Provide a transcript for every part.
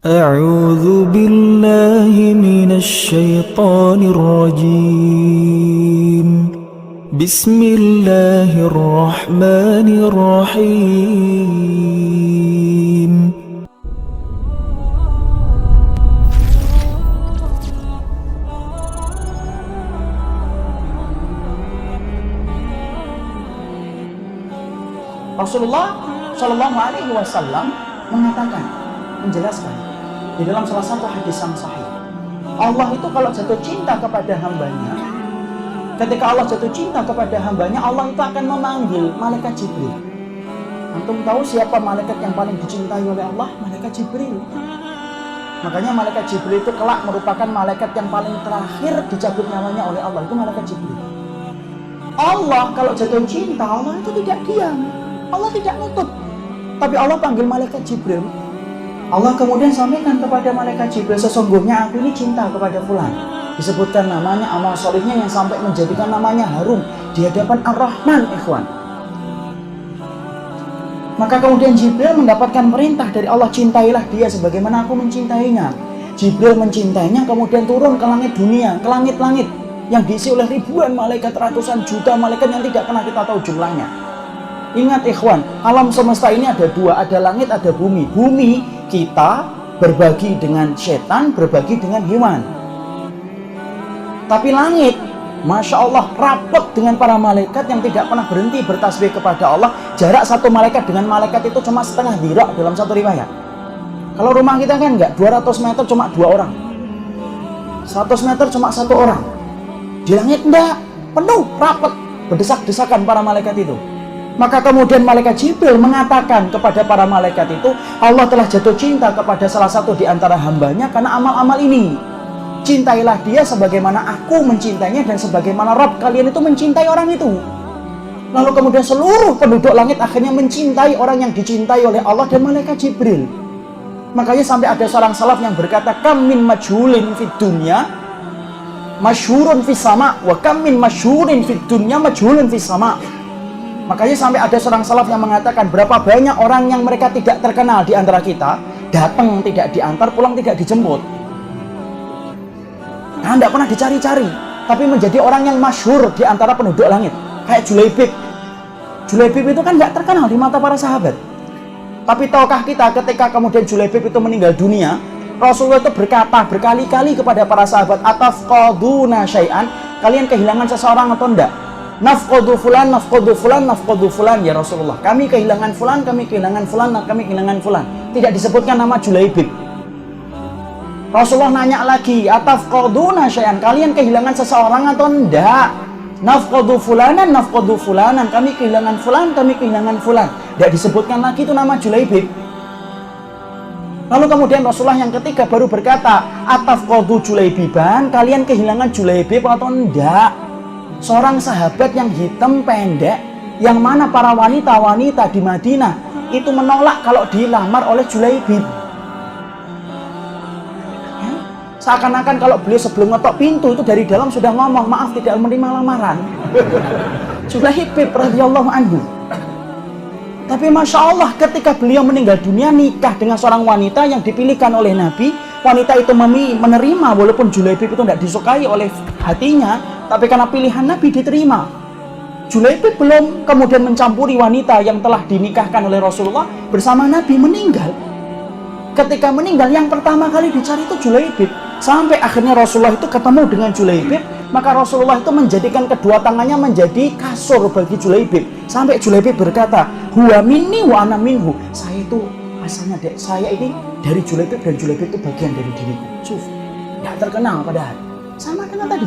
أعوذ بالله من الشيطان الرجيم بسم الله الرحمن الرحيم Rasulullah Shallallahu Alaihi Wasallam menjelaskan di dalam salah satu hadis yang sahih, Allah itu kalau jatuh cinta kepada hambanya, ketika Allah jatuh cinta kepada hambanya, Allah itu akan memanggil malaikat Jibril. Antum tahu siapa malaikat yang paling dicintai oleh Allah? Malaikat Jibril. Makanya malaikat Jibril itu kelak merupakan malaikat yang paling terakhir dicabut nyawanya oleh Allah, itu malaikat Jibril. Allah kalau jatuh cinta, Allah itu tidak diam, Allah tidak nutup, tapi Allah panggil malaikat Jibril. Allah kemudian sampaikan kepada malaikat Jibril, sesungguhnya aku ini cinta kepada fulan. Disebutkan namanya, amal solihnya yang sampai menjadikan namanya harum di hadapan Ar-Rahman, ikhwan. Maka kemudian Jibril mendapatkan perintah dari Allah, cintailah dia sebagaimana aku mencintainya. Jibril mencintainya, kemudian turun ke langit dunia, ke langit-langit yang diisi oleh ribuan malaikat, ratusan juta malaikat yang tidak pernah kita tahu jumlahnya. Ingat ikhwan, alam semesta ini ada dua, ada langit, ada bumi. Bumi kita berbagi dengan setan, berbagi dengan hewan. Tapi langit, Masya Allah, rapat dengan para malaikat yang tidak pernah berhenti bertasbih kepada Allah. Jarak satu malaikat dengan malaikat itu cuma setengah dirak dalam satu riwayat. Kalau rumah kita kan enggak, 200 meter cuma 2 orang, 100 meter cuma 1 orang. Di langit enggak, penuh, rapat, berdesak-desakan para malaikat itu. Maka kemudian malaikat Jibril mengatakan kepada para malaikat itu, Allah telah jatuh cinta kepada salah satu di antara hambanya karena amal-amal ini. Cintailah dia sebagaimana aku mencintainya dan sebagaimana Rabb kalian itu mencintai orang itu. Lalu kemudian seluruh penduduk langit akhirnya mencintai orang yang dicintai oleh Allah dan malaikat Jibril. Makanya sampai ada seorang salaf yang berkata, kam min majhulin fid dunya masyhurun fis sama, wa kam min masyhurin fid dunya majhulun fis sama. Makanya sampai ada seorang salaf yang mengatakan, berapa banyak orang yang mereka tidak terkenal di antara kita, datang tidak diantar, pulang tidak dijemput. Nah, tidak pernah dicari-cari, tapi menjadi orang yang masyhur di antara penduduk langit. Kayak Julaibib. Julaibib itu kan tidak terkenal di mata para sahabat. Tapi tahukah kita ketika kemudian Julaibib itu meninggal dunia, Rasulullah itu berkata berkali-kali kepada para sahabat, atafqaduna syai'an, kalian kehilangan seseorang atau tidak? Nafqadu fulan, nafqadu fulan, nafqadu fulan ya Rasulullah. Kami kehilangan fulan, kami kehilangan fulan, kami kehilangan fulan. Tidak disebutkan nama Julaibib. Rasulullah nanya lagi, atafqaduna syai'an, kalian kehilangan seseorang atau enggak? Nafqadu fulanan, nafqadu fulanan, kami kehilangan fulan, kami kehilangan fulan. Tidak disebutkan lagi itu nama Julaibib. Lalu kemudian Rasulullah yang ketiga baru berkata, atafqadu Julaibiban, kalian kehilangan Julaibib atau enggak? Seorang sahabat yang hitam pendek, yang mana para wanita-wanita di Madinah itu menolak kalau dilamar oleh Julaibib. Seakan-akan kalau beliau sebelum ngetok pintu itu dari dalam sudah ngomong, maaf tidak menerima lamaran. Julaibib radhiyallahu anhu. Tapi Masya Allah, ketika beliau meninggal dunia, nikah dengan seorang wanita yang dipilihkan oleh Nabi. Wanita itu menerima, walaupun Julaibib itu tidak disukai oleh hatinya, tapi karena pilihan Nabi diterima. Julaibib belum kemudian mencampuri wanita yang telah dinikahkan oleh Rasulullah bersama Nabi, meninggal. Ketika meninggal, yang pertama kali dicari itu Julaibib. Sampai akhirnya Rasulullah itu ketemu dengan Julaibib, maka Rasulullah itu menjadikan kedua tangannya menjadi kasur bagi Julaibib. Sampai Julaibib berkata, huwa minni wa ana minhu. Saya itu asalnya saya ini dari Julaibib dan Julaibib itu bagian dari diriku. Tidak terkenal padahal. Sama dengan tadi.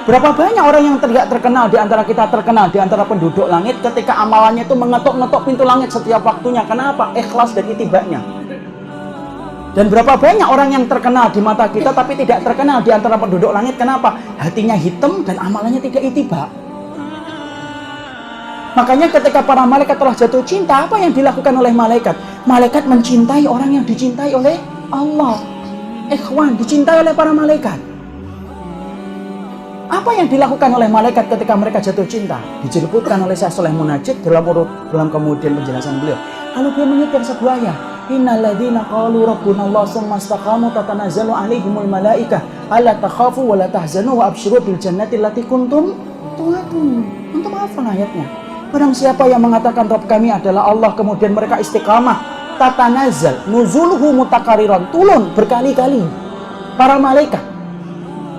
Berapa banyak orang yang tidak terkenal di antara kita, terkenal di antara penduduk langit ketika amalannya itu mengetok-ngetok pintu langit setiap waktunya. Kenapa? Ikhlas dan itibanya. Dan berapa banyak orang yang terkenal di mata kita tapi tidak terkenal di antara penduduk langit. Kenapa? Hatinya hitam dan amalannya tidak itibak. Makanya ketika para malaikat telah jatuh cinta, apa yang dilakukan oleh malaikat? Malaikat mencintai orang yang dicintai oleh Allah. Ikhwan, dicintai oleh para malaikat. Apa yang dilakukan oleh malaikat ketika mereka jatuh cinta? Disebutkan oleh Syekh Shaleh Munajjid dalam kemudian penjelasan beliau. Lalu beliau menyiapkan sebuah ayat. Innal ladzina qalu rabbuna Allah tsumma istaqamu tatanazzalu 'alaihimul malaikah alla takhafu wa la tahzanu wa absyiru bil jannati allati kuntum tu'adun. Untuk hafal ayatnya. Barang siapa yang mengatakan Rabb kami adalah Allah, kemudian mereka istiqamah, tatanazzal nuzuluhu mutakariron, turun berkali-kali para malaikat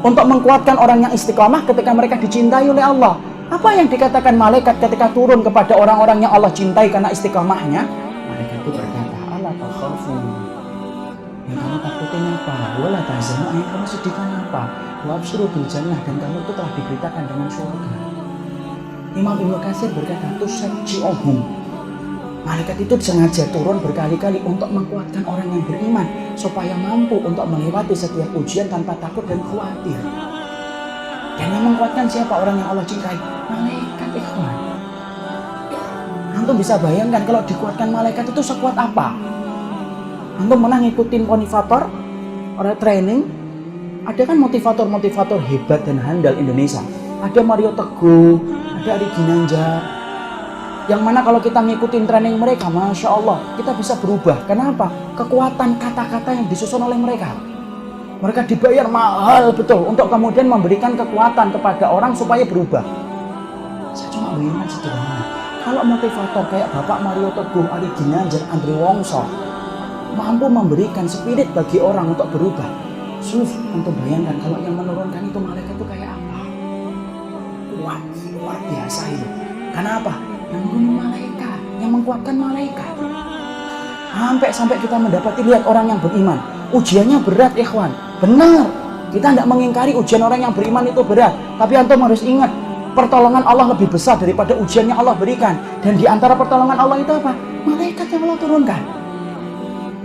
untuk menguatkan orang yang istiqamah ketika mereka dicintai oleh Allah. Apa yang dikatakan malaikat ketika turun kepada orang-orang yang Allah cintai karena istiqamahnya? Malaikat itu berkata, ala takhafu, yang kamu takutin apa? Wala tahzanu, yang kamu sedihkan apa? Wa absyiru bil jannah, dan kamu itu telah diberitakan dengan surga. Imam Ibnu Katsir berkata, tusajji'uhum, malaikat itu sengaja turun berkali-kali untuk menguatkan orang yang beriman supaya mampu untuk melewati setiap ujian tanpa takut dan khawatir. Dan yang menguatkan siapa? Orang yang Allah cintai, malaikat, ikhwan. Antum bisa bayangkan kalau dikuatkan malaikat itu sekuat apa? Antum pernah ngikutin motivator, orang training, ada kan motivator-motivator hebat dan handal Indonesia. Ada Mario Teguh, ada Ari Ginanjar, yang mana kalau kita ngikutin training mereka, Masya Allah, kita bisa berubah. Kenapa? Kekuatan kata-kata yang disusun oleh mereka. Mereka dibayar mahal betul untuk kemudian memberikan kekuatan kepada orang supaya berubah. Saya cuma bayangkan sederhana. Kalau motivator kayak Bapak Mario Teguh, Ari Ginanjar, Andre Wongso mampu memberikan spirit bagi orang untuk berubah, untuk bayangkan kalau yang menurunkan itu malaikat itu kayak apa? Wah, luar biasa itu. Kenapa? Yang membunuh malaikat, yang menguatkan malaikat. Sampai kita mendapati lihat orang yang beriman, ujiannya berat, ikhwan. Benar, kita tidak mengingkari ujian orang yang beriman itu berat. Tapi antum harus ingat, pertolongan Allah lebih besar daripada ujian yang Allah berikan. Dan di antara pertolongan Allah itu apa? Malaikat yang Allah turunkan.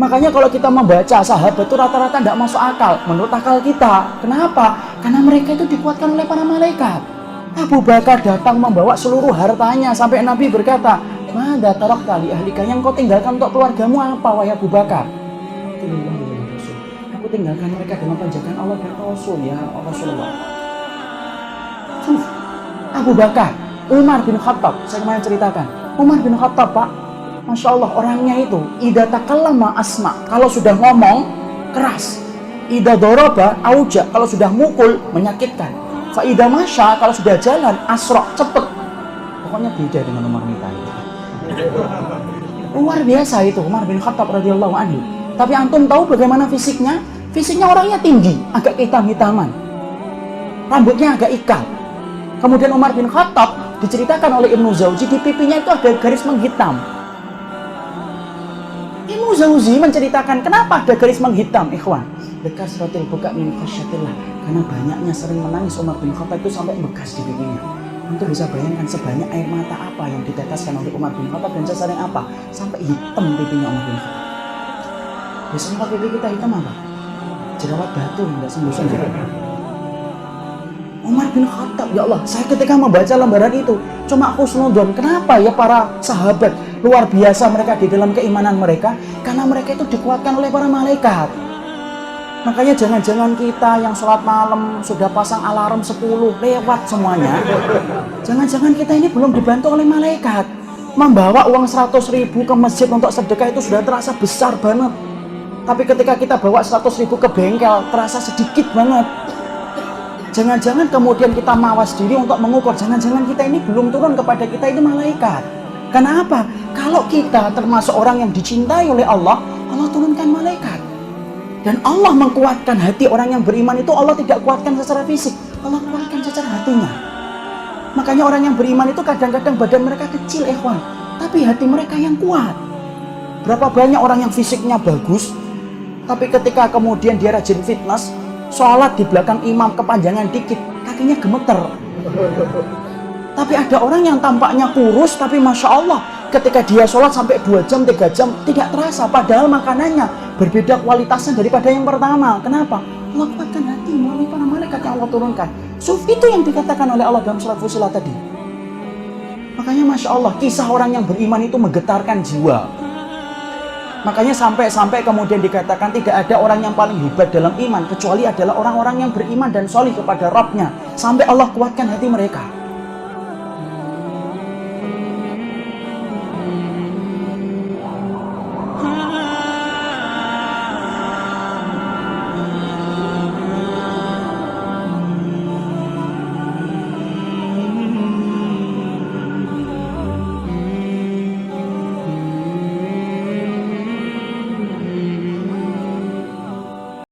Makanya kalau kita membaca sahabat itu rata-rata tidak masuk akal menurut akal kita. Kenapa? Karena mereka itu dikuatkan oleh para malaikat. Abu Bakar datang membawa seluruh hartanya sampai Nabi berkata, "Mada tarakta li ahlika, yang kau tinggalkan untuk keluargamu apa, wahai Abu Bakar?" Aku tinggalkan mereka dengan penjagaan Allah dan Rasul, ya Rasulullah. Abu Bakar, Umar bin Khattab, saya kemarin ceritakan. Umar bin Khattab, Pak, Masya Allah, orangnya itu idza takallama asma, kalau sudah ngomong keras. Idza doroba auja, kalau sudah mukul menyakitkan. Fa'idha masya, kalau sudah jalan, asra, cepet. Pokoknya beda dengan Umar bin Khattab. Luar biasa itu, Umar bin Khattab radhiyallahu anhu. Tapi antum tahu bagaimana fisiknya? Fisiknya orangnya tinggi, agak hitam-hitaman. Rambutnya agak ikal. Kemudian Umar bin Khattab diceritakan oleh Ibnu Jauzi, di pipinya itu ada garis menghitam. Ibnu Jauzi menceritakan kenapa ada garis menghitam, ikhwan. Bekas rotil buka min khasyatillah, karena banyaknya sering menangis Umar bin Khattab itu sampai bekas di pipinya. Untuk bisa bayangkan sebanyak air mata apa yang diteteskan oleh Umar bin Khattab dan sesering apa sampai hitam pipinya Umar bin Khattab. Biasanya kalau pipi kita hitam apa? Jerawat batu, nggak sembuh-sembuh. Umar bin Khattab, ya Allah, saya ketika membaca lembaran itu cuma husnudon. Kenapa ya para sahabat luar biasa mereka di dalam keimanan mereka? Karena mereka itu dikuatkan oleh para malaikat. Makanya jangan-jangan kita yang sholat malam sudah pasang alarm 10 lewat semuanya. Jangan-jangan kita ini belum dibantu oleh malaikat. Membawa uang 100.000 ke masjid untuk sedekah itu sudah terasa besar banget. Tapi ketika kita bawa 100.000 ke bengkel terasa sedikit banget. Jangan-jangan kemudian kita mawas diri untuk mengukur. Jangan-jangan kita ini belum turun kepada kita ini malaikat. Kenapa? Kalau kita termasuk orang yang dicintai oleh Allah, Allah turunkan malaikat. Dan Allah mengkuatkan hati orang yang beriman itu Allah tidak kuatkan secara fisik, Allah kuatkan secara hatinya. Makanya orang yang beriman itu kadang-kadang badan mereka kecil, ikhwan, tapi hati mereka yang kuat. Berapa banyak orang yang fisiknya bagus, tapi ketika kemudian dia rajin fitness, sholat di belakang imam kepanjangan dikit, kakinya gemeter. Tapi ada orang yang tampaknya kurus, tapi Masya Allah, ketika dia sholat sampai 2 jam, 3 jam, tidak terasa. Padahal makanannya berbeda kualitasnya daripada yang pertama. Kenapa? Allah kuatkan hati melalui para malaikat yang Allah turunkan. Itu yang dikatakan oleh Allah dalam surat Fussilat tadi. Makanya Masya Allah, kisah orang yang beriman itu menggetarkan jiwa. Makanya sampai kemudian dikatakan tidak ada orang yang paling hebat dalam iman kecuali adalah orang-orang yang beriman dan solih kepada Rabbnya. Sampai Allah kuatkan hati mereka.